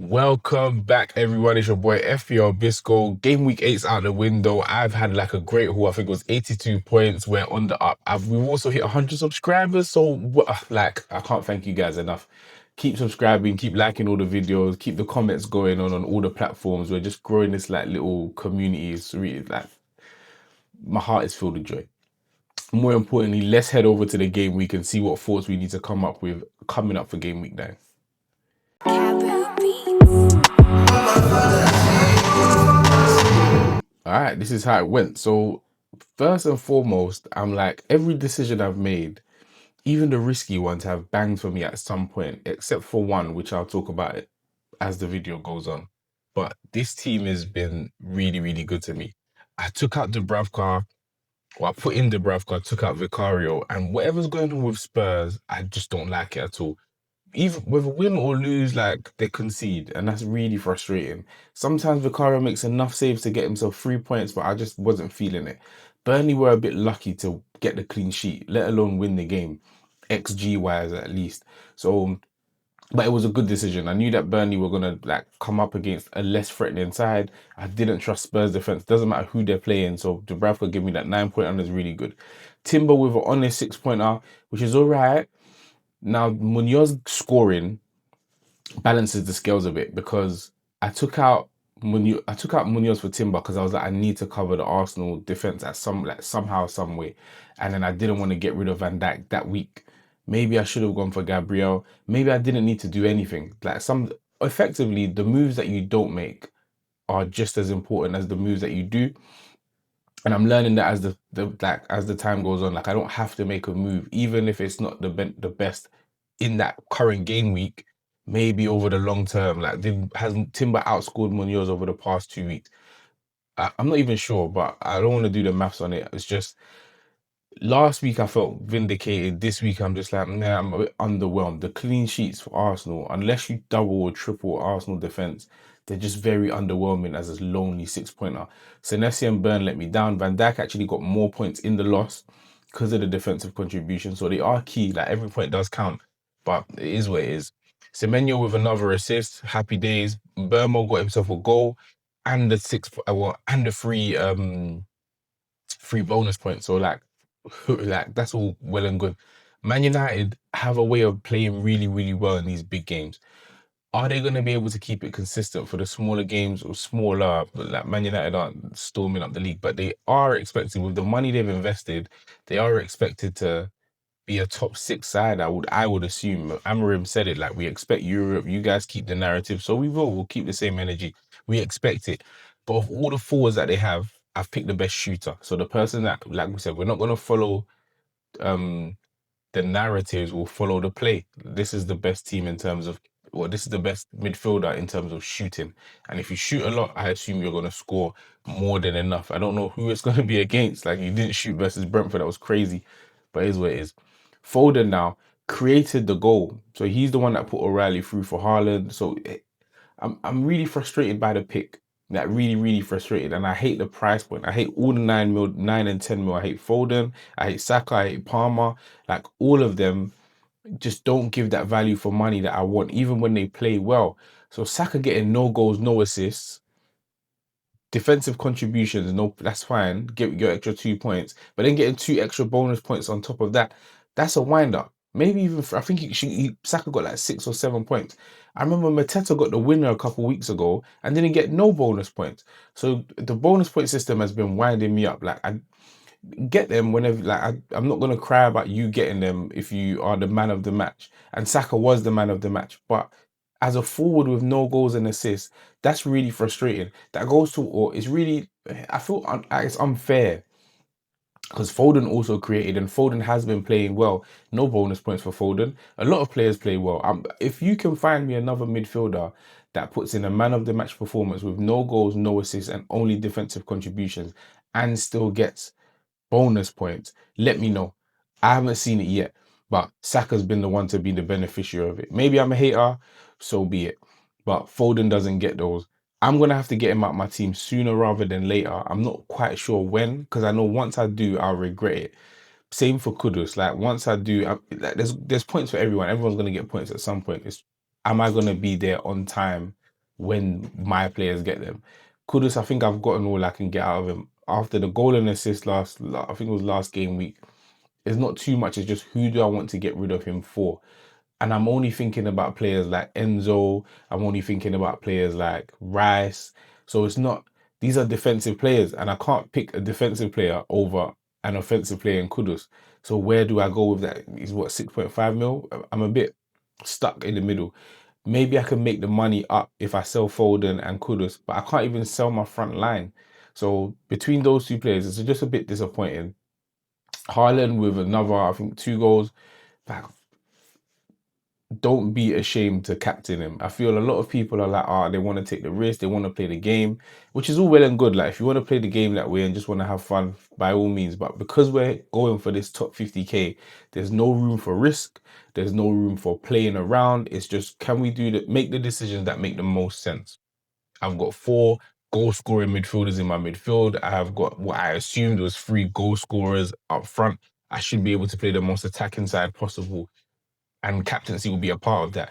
Welcome back, everyone. It's your boy FPL Bisco. Game week 8's out the window. I've had like a great haul. I think it was 82 points. We're on the up. We've also hit 100 subscribers. So, I can't thank you guys enough. Keep subscribing, keep liking all the videos, keep the comments going on all the platforms. We're just growing this like little community. It's really like my heart is filled with joy. More importantly, let's head over to the game week and see what thoughts we need to come up with coming up for game week 9. All right, this is how it went. So, first and foremost, I'm like, every decision I've made, even the risky ones, have banged for me at some point, except for one, which I'll talk about it as the video goes on. But this team has been really, really good to me. I took out Dubravka, or I put in Dubravka, took out Vicario, and whatever's going on with Spurs, I just don't like it at all. Even with a win or lose, like they concede, and that's really frustrating. Sometimes Vicario makes enough saves to get himself 3 points, but I just wasn't feeling it. Burnley were a bit lucky to get the clean sheet, let alone win the game, XG wise at least. So, but it was a good decision. I knew that Burnley were gonna like come up against a less threatening side. I didn't trust Spurs defense. Doesn't matter who they're playing. So Dubravka give me that 9 point is really good. Timber with an honest 6 pointer, which is all right. Now Munoz scoring balances the scales a bit because I took out Munoz for Timber because I was like, I need to cover the Arsenal defense at somehow, some way. And then I didn't want to get rid of Van Dijk that week. Maybe I should have gone for Gabriel. Maybe I didn't need to do anything. Effectively, the moves that you don't make are just as important as the moves that you do. And I'm learning that as the time goes on, like I don't have to make a move, even if it's not the best in that current game week. Maybe over the long term, like has Timber outscored Munoz over the past 2 weeks? I'm not even sure, but I don't want to do the maths on it. It's just last week I felt vindicated. This week I'm just like, nah, I'm a bit underwhelmed. The clean sheets for Arsenal, unless you double or triple Arsenal defense, they're just very underwhelming as a lonely 6 pointer. Senesi and Burn let me down. Van Dijk actually got more points in the loss because of the defensive contribution. So they are key. Like every point does count, but it is what it is. Semenyo with another assist. Happy days. Burmo got himself a goal and and the free bonus points. So like that's all well and good. Man United have a way of playing really, really well in these big games. Are they going to be able to keep it consistent for the smaller games or smaller? Like Man United aren't storming up the league, but they are expected with the money they've invested, they are expected to be a top 6 side. I would assume. Amorim said it, like we expect Europe. You guys keep the narrative, so we'll keep the same energy. We expect it. But of all the forwards that they have, I've picked the best shooter. So the person that, like we said, we're not going to follow um the narratives, will follow the play. This is the best team in terms of, well, this is the best midfielder in terms of shooting. And if you shoot a lot, I assume you're going to score more than enough. I don't know who it's going to be against. Like, you didn't shoot versus Brentford. That was crazy. But it is what it is. Foden now created the goal. So he's the one that put O'Reilly through for Haaland. So I'm really frustrated by the pick. Like really, really frustrated. And I hate the price point. I hate all the 9 and 10 mil. I hate Foden. I hate Saka. I hate Palmer. Like all of them just don't give that value for money that I want, even when they play well. So Saka getting no goals, no assists, defensive contributions, no, that's fine. Get your extra 2 points, but then getting 2 extra bonus points on top of that, that's a wind up. Maybe even I think Saka got like 6 or 7 points. I remember Mateta got the winner a couple weeks ago and didn't get no bonus points. So the bonus point system has been winding me up. Like I get them whenever, like I'm not gonna cry about you getting them if you are the man of the match. And Saka was the man of the match, but as a forward with no goals and assists, that's really frustrating. That goes to, or it's really, I feel it's unfair because Foden also created, and Foden has been playing well. No bonus points for Foden. A lot of players play well. If you can find me another midfielder that puts in a man of the match performance with no goals, no assists, and only defensive contributions, and still gets bonus points, let me know. I haven't seen it yet, but Saka's been the one to be the beneficiary of it. Maybe I'm a hater, so be it. But Foden doesn't get those. I'm going to have to get him out my team sooner rather than later. I'm not quite sure when, because I know once I do, I'll regret it. Same for Kudus. Like once I do, there's points for everyone. Everyone's going to get points at some point. Am I going to be there on time when my players get them. Kudus, I think I've gotten all I can get out of him. After the goal and assist I think it was last game week, it's not too much. It's just who do I want to get rid of him for? And I'm only thinking about players like Enzo. I'm only thinking about players like Rice. So it's not, these are defensive players, and I can't pick a defensive player over an offensive player in Kudus. So where do I go with that? He's what, 6.5 mil? I'm a bit stuck in the middle. Maybe I can make the money up if I sell Foden and Kudus, but I can't even sell my front line. So between those two players, it's just a bit disappointing. Haaland with another, I think, 2 goals. Like, don't be ashamed to captain him. I feel a lot of people are like, they want to take the risk, they want to play the game, which is all well and good. Like, if you want to play the game that way and just want to have fun, by all means. But because we're going for this top 50k, there's no room for risk. There's no room for playing around. It's just, can we make the decisions that make the most sense? I've got 4 goal-scoring midfielders in my midfield. I have got what I assumed was 3 goal scorers up front. I should be able to play the most attacking side possible, and captaincy will be a part of that.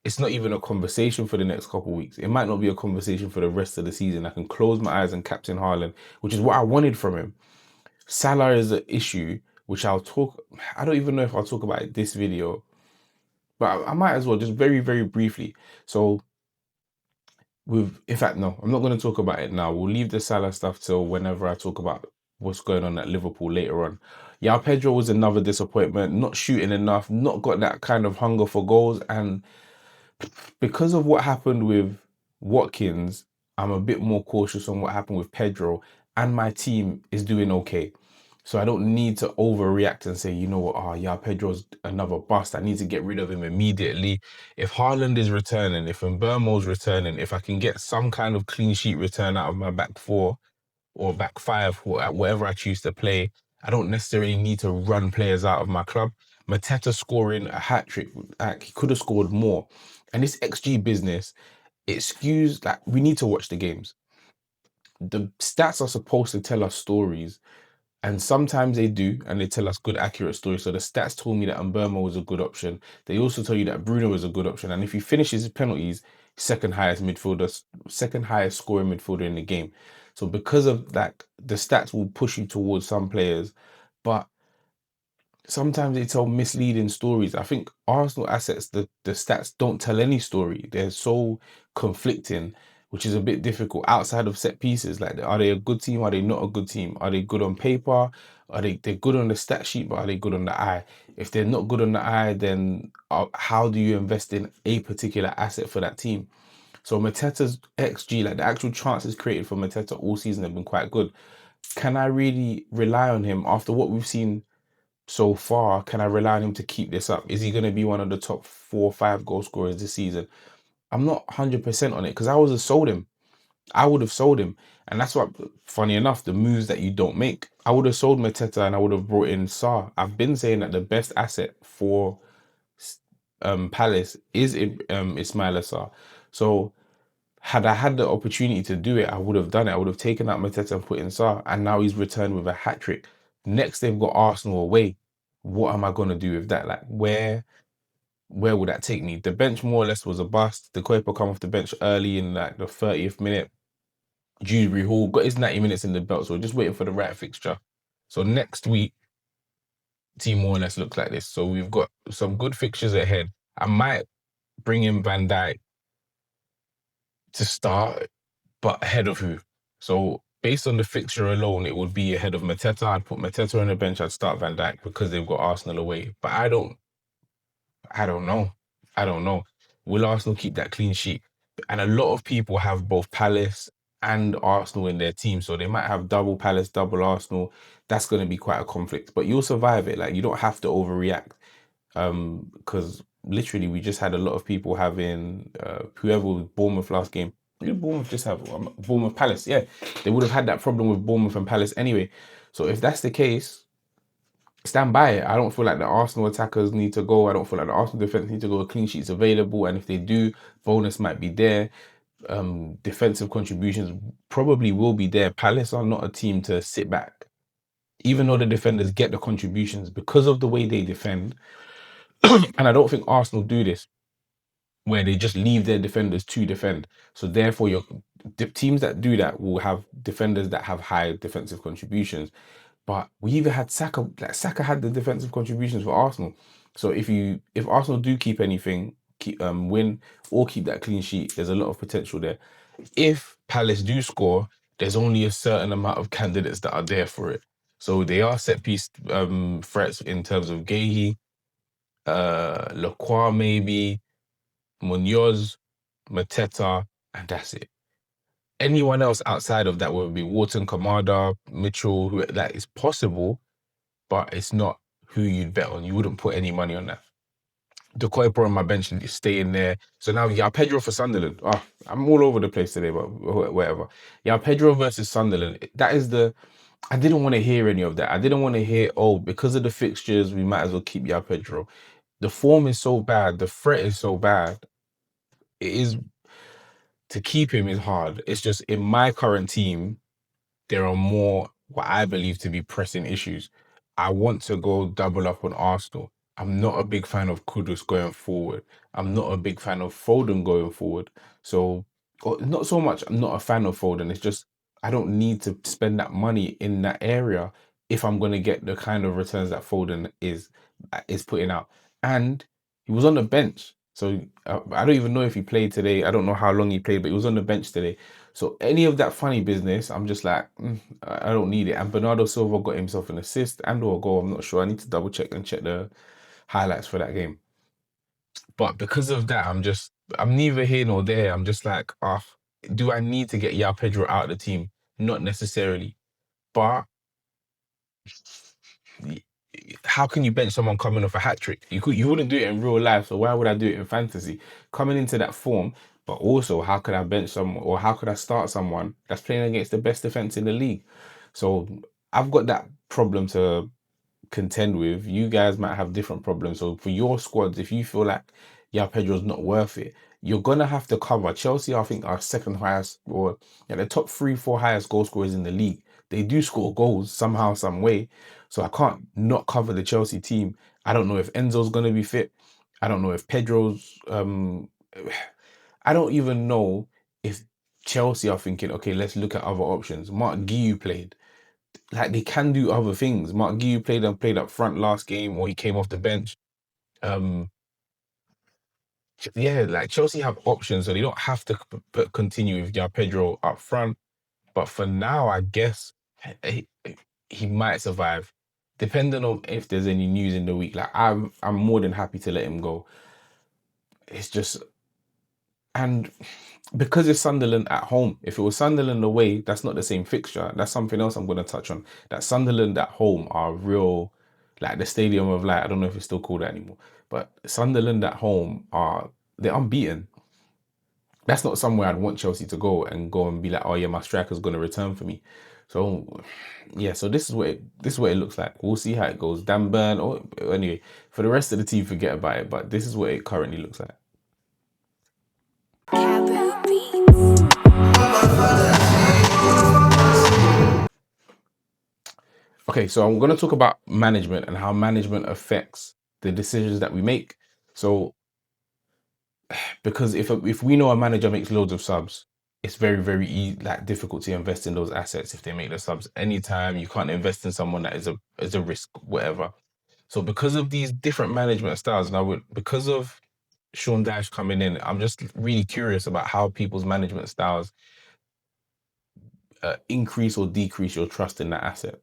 It's not even a conversation for the next couple of weeks. It might not be a conversation for the rest of the season. I can close my eyes and captain Haaland, which is what I wanted from him. Salah is an issue, which I don't even know if I'll talk about it this video, but I might as well, just very, very briefly. So in fact, no, I'm not going to talk about it now. We'll leave the Salah stuff till whenever I talk about what's going on at Liverpool later on. Yeah, Pedro was another disappointment, not shooting enough, not got that kind of hunger for goals. And because of what happened with Watkins, I'm a bit more cautious on what happened with Pedro, and my team is doing okay. So I don't need to overreact and say, you know what, yeah, Pedro's another bust. I need to get rid of him immediately. If Haaland is returning, if Mbeumo's returning, if I can get some kind of clean sheet return out of my back four or back five, whatever I choose to play, I don't necessarily need to run players out of my club. Mateta scoring a hat trick, he could have scored more. And this XG business, it skews, like, we need to watch the games. The stats are supposed to tell us stories, and sometimes they do, and they tell us good, accurate stories. So the stats told me that Mbeumo was a good option. They also tell you that Bruno was a good option. And if he finishes his penalties, second highest scoring midfielder in the game. So because of that, the stats will push you towards some players, but sometimes they tell misleading stories. I think Arsenal assets, the stats don't tell any story. They're so conflicting, which is a bit difficult outside of set pieces. Like, are they a good team? Are they not a good team? Are they good on paper? They're good on the stat sheet, but are they good on the eye? If they're not good on the eye, then how do you invest in a particular asset for that team? So Mateta's XG, like the actual chances created for Mateta all season, have been quite good. Can I really rely on him after what we've seen so far? Can I rely on him to keep this up? Is he going to be one of the top 4 or 5 goal scorers this season? I'm not 100% on it, because I would have sold him. And that's what, funny enough, the moves that you don't make. I would have sold Mateta and I would have brought in Sarr. I've been saying that the best asset for Palace is Ismaila Sarr. So had I had the opportunity to do it, I would have done it. I would have taken out Mateta and put in Sarr, and now he's returned with a hat trick. Next, they've got Arsenal away. What am I going to do with that? Like, where would that take me? The bench more or less was a bust. The Kuiper come off the bench early in like the 30th minute. Dewsbury Hall got his 90 minutes in the belt, so we're just waiting for the right fixture. So next week, team more or less looks like this. So we've got some good fixtures ahead. I might bring in Van Dijk to start, but ahead of who? So based on the fixture alone, it would be ahead of Mateta. I'd put Mateta on the bench. I'd start Van Dijk because they've got Arsenal away. But I don't know. I don't know. Will Arsenal keep that clean sheet? And a lot of people have both Palace and Arsenal in their team, so they might have double Palace, double Arsenal. That's going to be quite a conflict, but you'll survive it. Like, you don't have to overreact. Because literally we just had a lot of people having whoever was Bournemouth last game. Who did Bournemouth just have? Bournemouth Palace. Yeah, they would have had that problem with Bournemouth and Palace anyway. So if that's the case, stand by it. I don't feel like the Arsenal attackers need to go. I don't feel like the Arsenal defense need to go. A clean sheet's available, and if they do, bonus might be there. Defensive contributions probably will be there. Palace are not a team to sit back, even though the defenders get the contributions because of the way they defend. And I don't think Arsenal do this. where they just leave their defenders to defend. So therefore, your the teams that do that will have defenders that have high defensive contributions. But we even had Saka. Like Saka had the defensive contributions for Arsenal. So if Arsenal do keep anything, win or keep that clean sheet, there's a lot of potential there. If Palace do score, there's only a certain amount of candidates that are there for it. So they are set piece threats in terms of Guehi, Lacroix maybe, Munoz, Mateta, and that's it. Anyone else outside of that would be Wharton, Kamada, Mitchell, who that is possible, but it's not who you'd bet on. You wouldn't put any money on that. Decoy on my bench and stay in there. So now, yeah, Pedro for Sunderland. Oh, I'm all over the place today, but whatever. Yeah, Pedro versus Sunderland. That is the. I didn't want to hear any of that. I didn't want to hear, oh, because of the fixtures, we might as well keep Ya Pedro. The form is so bad. The threat is so bad. It is to keep him is hard. It's just in my current team, there are more what I believe to be pressing issues. I want to go double up on Arsenal. I'm not a big fan of Kudus going forward. I'm not a big fan of Foden going forward. So, not so much, I'm not a fan of Foden. It's just I don't need to spend that money in that area if I'm going to get the kind of returns that Foden is putting out. And he was on the bench. So I don't even know if he played today. I don't know how long he played, but he was on the bench today. So any of that funny business, I'm just like, I don't need it. And Bernardo Silva got himself an assist and or a goal. I'm not sure. I need to double check and check the highlights for that game. But because of that, I'm neither here nor there. I'm just like, do I need to get Yao Pedro out of the team? Not necessarily. But how can you bench someone coming off a hat trick? You wouldn't do it in real life, so why would I do it in fantasy? Coming into that form, but also how could I bench someone or how could I start someone that's playing against the best defense in the league? So I've got that problem to contend with. You guys might have different problems. So for your squads, if you feel like yeah, Pedro's not worth it, you're gonna have to cover. Chelsea, I think, are second highest or the top 3, 4 highest goal scorers in the league. They do score goals somehow, some way. So I can't not cover the Chelsea team. I don't know if Enzo's gonna be fit. I don't know if Pedro's I don't even know if Chelsea are thinking, okay, let's look at other options. Mark Guiu played. Like they can do other things. Mark Guiu played up front last game, or he came off the bench. Um, yeah, like Chelsea have options, so they don't have to continue with João Pedro up front. But for now, I guess he, he might survive, depending on if there's any news in the week. Like I'm more than happy to let him go. It's just and because it's Sunderland at home. If it was Sunderland away, that's not the same fixture. That's something else I'm going to touch on. That Sunderland at home are real, like the Stadium of Light. I don't know if it's still called that anymore, but Sunderland at home they're unbeaten. That's not somewhere I'd want Chelsea to go and be like, oh yeah, my striker's going to return for me. So yeah, so this is what it looks like. We'll see how it goes. Dan Burn. Oh, anyway, for the rest of the team, forget about it. But this is what it currently looks like. Okay, so I'm going to talk about management and how management affects the decisions that we make. So, because if we know a manager makes loads of subs, it's very very difficult to invest in those assets if they make the subs anytime. You can't invest in someone that is a risk, whatever. So, because of these different management styles, now because of Sean Dash coming in, I'm just really curious about how people's management styles increase or decrease your trust in that asset.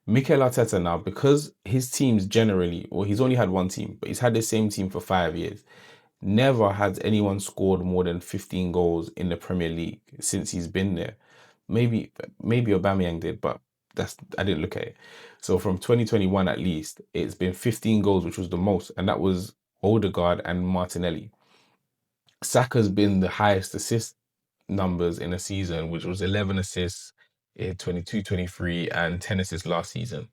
Mikel Arteta now, because his teams generally, or he's only had one team, but he's had the same team for 5 years. Never has anyone scored more than 15 goals in the Premier League since he's been there. Maybe Aubameyang did, but I didn't look at it. So from 2021 at least, it's been 15 goals, which was the most, and that was Odegaard and Martinelli. Saka's been the highest assist numbers in a season, which was 11 assists in 22-23 and 10 assists last season.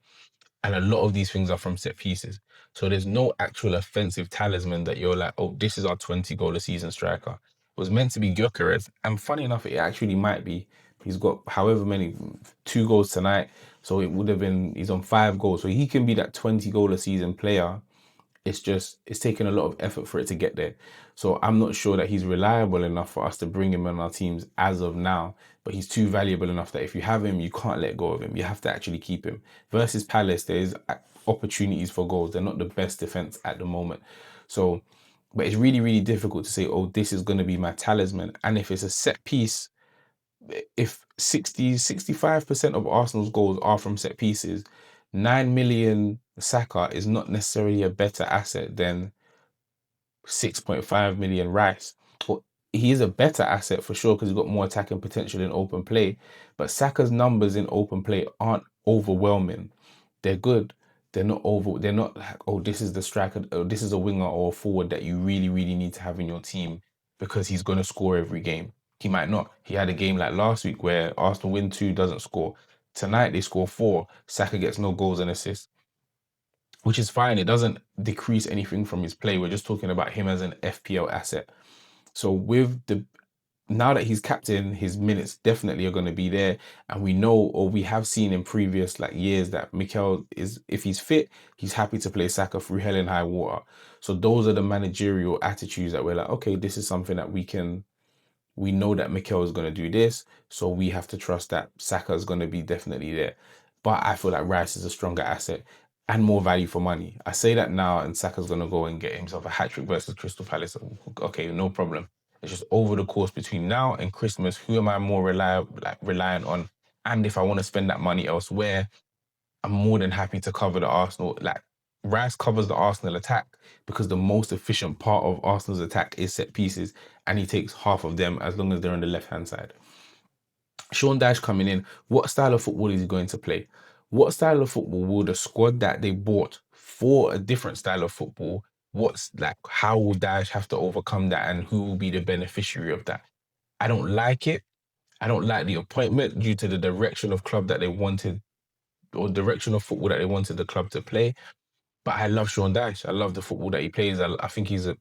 And a lot of these things are from set pieces. So there's no actual offensive talisman that you're like, oh, this is our 20 goal a season striker. It was meant to be Gyökeres. And funny enough, it actually might be. He's got however many, 2 goals tonight. So it would have been, he's on 5 goals. So he can be that 20 goal a season player it's taken a lot of effort for it to get there. So I'm not sure that he's reliable enough for us to bring him on our teams as of now. But he's too valuable enough that if you have him, you can't let go of him. You have to actually keep him. Versus Palace, there's opportunities for goals. They're not the best defense at the moment. So, but it's really, really difficult to say, oh, this is going to be my talisman. And if it's a set piece, if 65% of Arsenal's goals are from set pieces, 9 million Saka is not necessarily a better asset than 6.5 million Rice. Well, he is a better asset for sure because he's got more attacking potential in open play. But Saka's numbers in open play aren't overwhelming. They're good. They're not over. They're not like, oh, this is the striker. Oh, this is a winger or a forward that you really, really need to have in your team because he's going to score every game. He might not. He had a game like last week where Arsenal win 2, doesn't score. Tonight they score 4. Saka gets no goals and assists, which is fine. It doesn't decrease anything from his play. We're just talking about him as an FPL asset. So with the now that he's captain, his minutes definitely are going to be there. And we know, or we have seen in previous like years, that Mikel is, if he's fit, he's happy to play Saka through hell and high water. So those are the managerial attitudes that we're like, okay, this is something that we know that Mikel is going to do this, so we have to trust that Saka is going to be definitely there. But I feel like Rice is a stronger asset and more value for money. I say that now, and Saka's going to go and get himself a hat trick versus Crystal Palace. Okay, no problem. It's just over the course between now and Christmas, who am I more reliant on? And if I want to spend that money elsewhere, I'm more than happy to cover the Arsenal. Like, Rice covers the Arsenal attack because the most efficient part of Arsenal's attack is set pieces, and he takes half of them as long as they're on the left hand side. Sean Dyche coming in, what style of football is he going to play? What style of football will the squad that they bought for a different style of football? What's like, how will Dyche have to overcome that, and who will be the beneficiary of that? I don't like it. I don't like the appointment due to the direction of club that they wanted, or direction of football that they wanted the club to play. But I love Sean Dyche. I love the football that he plays. I think he's a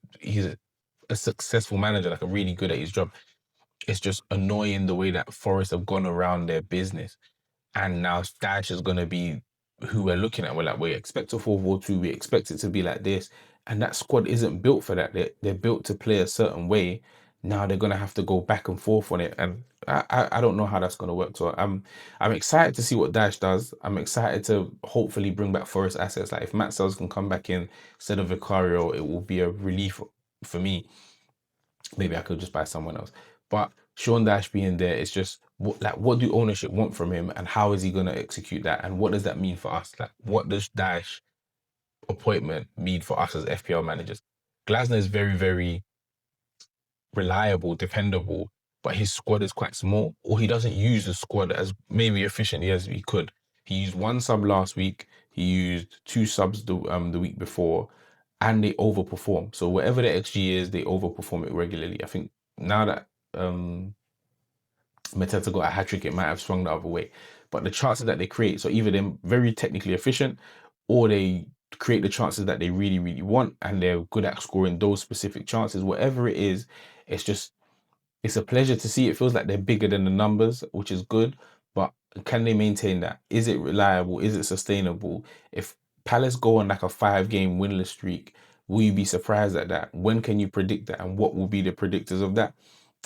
successful manager, like a really good at his job. It's just annoying the way that Forest have gone around their business. And now Dyche is going to be who we're looking at. We're like, we expect a 4-4-2. We expect it to be like this. And that squad isn't built for that. They're built to play a certain way. Now they're going to have to go back and forth on it. And I don't know how that's going to work. So I'm excited to see what Dyche does. I'm excited to hopefully bring back Forest assets. Like if Matt Sells can come back in instead of Vicario, it will be a relief for me. Maybe I could just buy someone else. But Sean Dyche being there, it's just what do ownership want from him, and how is he going to execute that, and what does that mean for us? Like, what does Dyche appointment mean for us as FPL managers? Glasner is very, very reliable, dependable, but his squad is quite small, or he doesn't use the squad as maybe efficiently as he could. He used one sub last week. He used 2 subs the week before, and they overperform. So whatever the XG is, they overperform it regularly. I think now that Mateta got a hat trick, it might have swung the other way. But the chances that they create, so either they're very technically efficient, or they create the chances that they really, really want, and they're good at scoring those specific chances. Whatever it is, it's just it's a pleasure to see. It feels like they're bigger than the numbers, which is good. But can they maintain that? Is it reliable? Is it sustainable? If Palace go on like a 5-game winless streak, will you be surprised at that? When can you predict that? And what will be the predictors of that?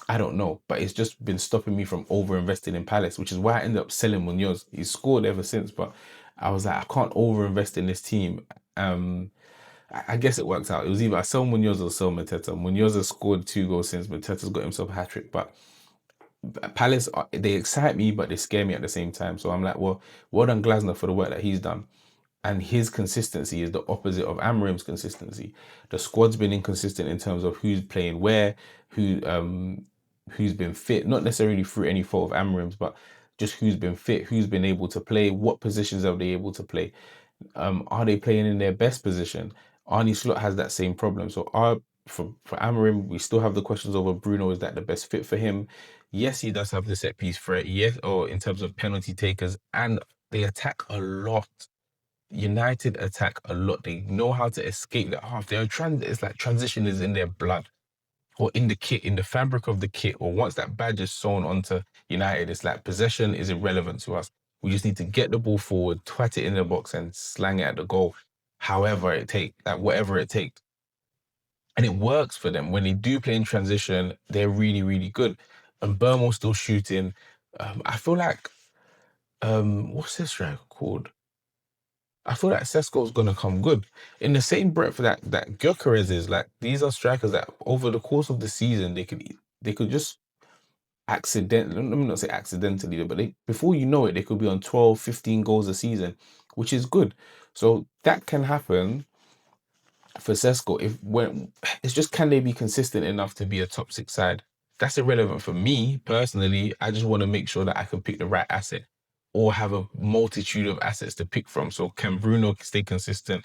I don't know, but it's just been stopping me from over investing in Palace, which is why I ended up selling Munoz. He's scored ever since, but I was like, I can't over invest in this team. I guess it worked out. It was either I sell Munoz or sell Mateta. Munoz has scored 2 goals since Mateta's got himself a hat trick, but Palace, they excite me, but they scare me at the same time. So I'm like, well done Glasner for the work that he's done. And his consistency is the opposite of Amorim's consistency. The squad's been inconsistent in terms of who's playing where, who's been fit, not necessarily through any fault of Amorim's, but just who's been fit, who's been able to play, what positions are they able to play. Are they playing in their best position? Arnie Slot has that same problem. So for Amorim, we still have the questions over Bruno. Is that the best fit for him? Yes, he does have the set piece threat. Yes, or in terms of penalty takers, and they attack a lot. United attack a lot. They know how to escape that half. It's like transition is in their blood, or in the kit, in the fabric of the kit, or once that badge is sewn onto United, it's like possession is irrelevant to us. We just need to get the ball forward, twat it in the box, and slang it at the goal. however it take, like whatever it takes. And it works for them. When they do play in transition, they're really, really good. And Burmo's still shooting. I feel like what's this striker called? I feel like Sesko's gonna come good. In the same breath that Gyökeres is, like these are strikers that over the course of the season they could just accidentally, let me not say accidentally, but before you know it, they could be on 12, 15 goals a season, which is good. So that can happen for Sesko if when it's just, can they be consistent enough to be a top six side? That's irrelevant for me personally. I just want to make sure that I can pick the right asset or have a multitude of assets to pick from. So can Bruno stay consistent?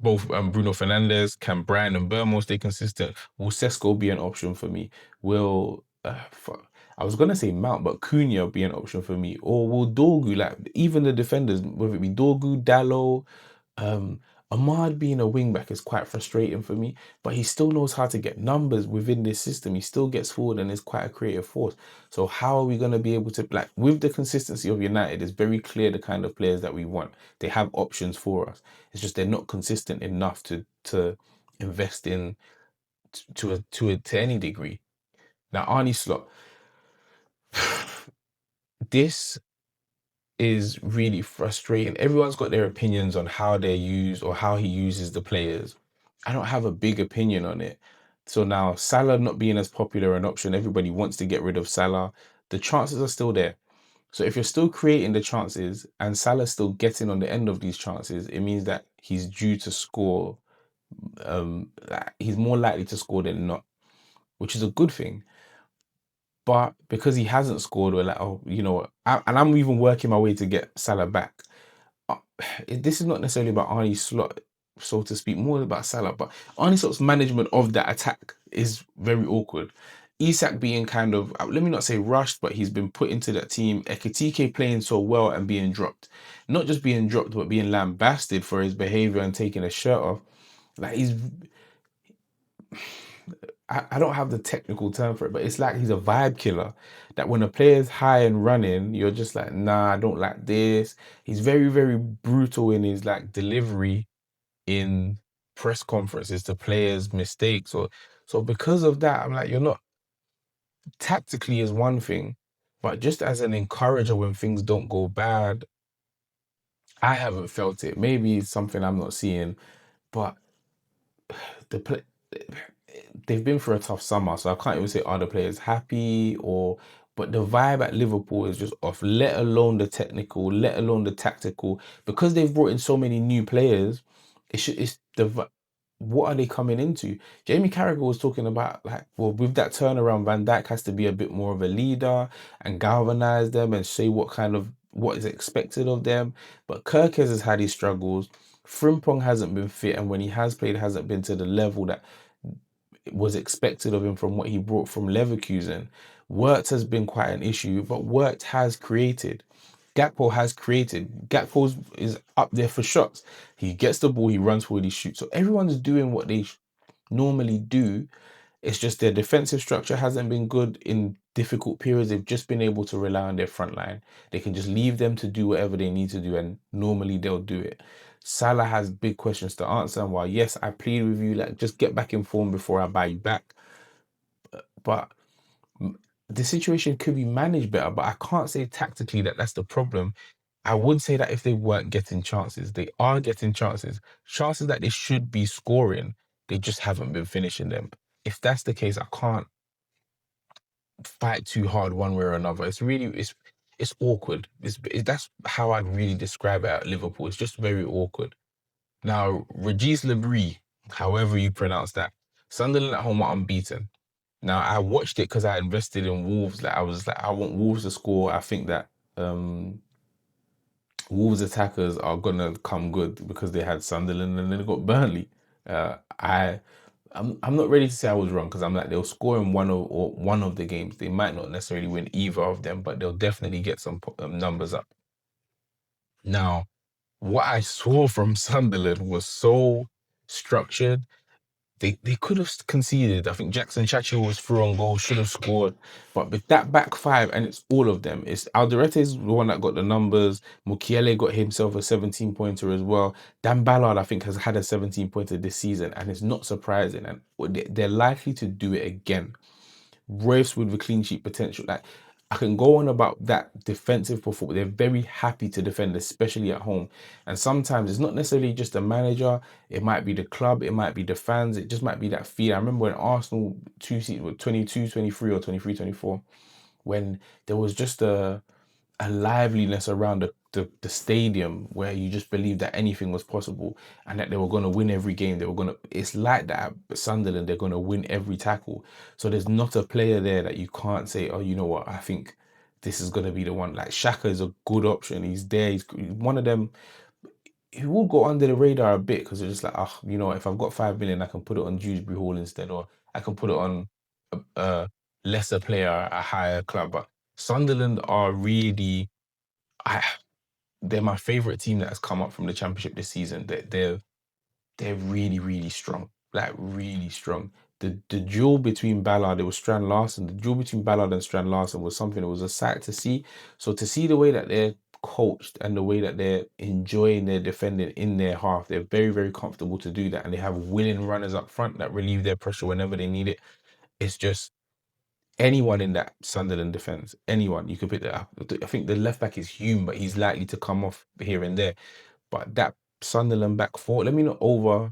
Both Bruno Fernandez, can Brian and Burmo stay consistent? Will Sesko be an option for me? Will I was gonna say Mount, but Cunha be an option for me? Or will Dorgu, like even the defenders, whether it be Dorgu, Dallo, um, Ahmad being a wing back is quite frustrating for me, but he still knows how to get numbers within this system. He still gets forward and is quite a creative force. So how are we going to be able to, like, with the consistency of United, it's very clear the kind of players that we want. They have options for us. It's just they're not consistent enough to invest in to any degree. Now Arnie Slot, this is really frustrating. Everyone's got their opinions on how they're used or how he uses the players. I don't have a big opinion on it. So now Salah not being as popular an option, everybody wants to get rid of Salah. The chances are still there. So if you're still creating the chances and Salah's still getting on the end of these chances, it means that he's due to score. He's more likely to score than not, which is a good thing. But because he hasn't scored, we're like, oh, you know what? And I'm even working my way to get Salah back. uh, this is not necessarily about Arnie Slot, so to speak, more about Salah, but Arnie Slot's management of that attack is very awkward. Isak being kind of, let me not say rushed, but he's been put into that team. Ekitike playing so well and being dropped. Not just being dropped, but being lambasted for his behavior and taking a shirt off. Like I don't have the technical term for it, but it's like he's a vibe killer. That when a player's high and running, you're just like, nah, I don't like this. He's very, very brutal in his like delivery in press conferences to players' mistakes. Or so because of that, I'm like, you're not, tactically is one thing, but just as an encourager when things don't go bad, I haven't felt it. Maybe it's something I'm not seeing, but the play, they've been through a tough summer, so I can't even say are the players happy or. But the vibe at Liverpool is just off. Let alone the technical, let alone the tactical, because they've brought in so many new players. It should. It's what are they coming into? Jamie Carragher was talking about like, well, with that turnaround, Van Dijk has to be a bit more of a leader and galvanize them and say what is expected of them. But Kirkes has had his struggles. Frimpong hasn't been fit, and when he has played, hasn't been to the level that was expected of him from what he brought from Leverkusen. Wirtz has been quite an issue, but Wirtz has created. Gakpo has created. Gakpo is up there for shots. He gets the ball, he runs forward, he shoots. So everyone's doing what they normally do. It's just their defensive structure hasn't been good in difficult periods. They've just been able to rely on their front line. They can just leave them to do whatever they need to do, and normally they'll do it. Salah has big questions to answer. And while, yes, I plead with you, like, just get back in form before I buy you back. But the situation could be managed better. But I can't say tactically that that's the problem. I would say that if they weren't getting chances, they are getting chances. Chances that they should be scoring, they just haven't been finishing them. If that's the case, I can't fight too hard one way or another. It's awkward. That's how I'd really describe it at Liverpool. It's just very awkward. Now, Regis Lebris, however you pronounce that, Sunderland at home are unbeaten. Now, I watched it because I invested in Wolves. Like I was like, I want Wolves to score. I think that Wolves attackers are gonna come good because they had Sunderland and then they got Burnley. I'm not ready to say I was wrong because I'm like they'll score in one of the games. They might not necessarily win either of them, but they'll definitely get some numbers up. Now, what I saw from Sunderland was so structured. they could have conceded. I think Jackson Chacho was through on goal, should have scored. But with that back five, and it's all of them. It's Alderete's the one that got the numbers. Mukiele got himself a 17 pointer as well. Dan Ballard, I think, has had a 17 pointer this season, and it's not surprising. And they're likely to do it again. Royce with the clean sheet potential. Like, I can go on about that defensive performance. They're very happy to defend, especially at home. And sometimes it's not necessarily just the manager. It might be the club. It might be the fans. It just might be that feel. I remember when Arsenal 22, 23 or 23, 24, when there was just a liveliness around the stadium where you just believed that anything was possible and that they were going to win every game. It's like that at Sunderland, they're going to win every tackle. So there's not a player there that you can't say, oh, you know what, I think this is going to be the one. Like Shaka is a good option. He's there. He's one of them. He will go under the radar a bit because it's just like, oh, you know, if I've got 5 million, I can put it on Dewsbury Hall instead, or I can put it on a lesser player at a higher club. But Sunderland are really, I they're my favorite team that has come up from the championship this season. They're really, really strong. Like really strong. The duel between Ballard, it was Strand Larson. The duel between Ballard and Strand Larson was something, it was a sight to see. So to see the way that they're coached and the way that they're enjoying their defending in their half, they're very, very comfortable to do that. And they have willing runners up front that relieve their pressure whenever they need it. It's just anyone in that Sunderland defense, anyone you could pick that up. I think the left back is Hume, but he's likely to come off here and there. But that Sunderland back four, let me not overdo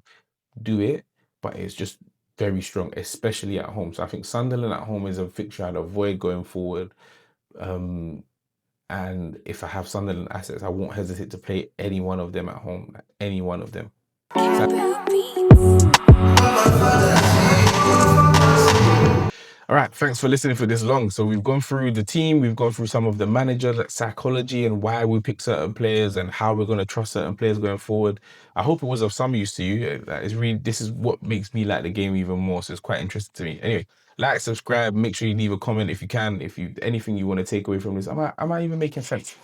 it, but it's just very strong, especially at home. So I think Sunderland at home is a fixture I'd avoid going forward. And if I have Sunderland assets, I won't hesitate to play any one of them at home, like any one of them. All right, thanks for listening for this long. So we've gone through the team, we've gone through some of the manager like psychology and why we pick certain players and how we're going to trust certain players going forward. I hope it was of some use to you. That is really, this is what makes me like the game even more. So it's quite interesting to me. Anyway, like, subscribe, make sure you leave a comment if you can. If you anything you want to take away from this, am I even making sense?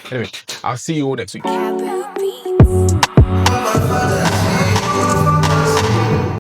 Anyway, I'll see you all next week.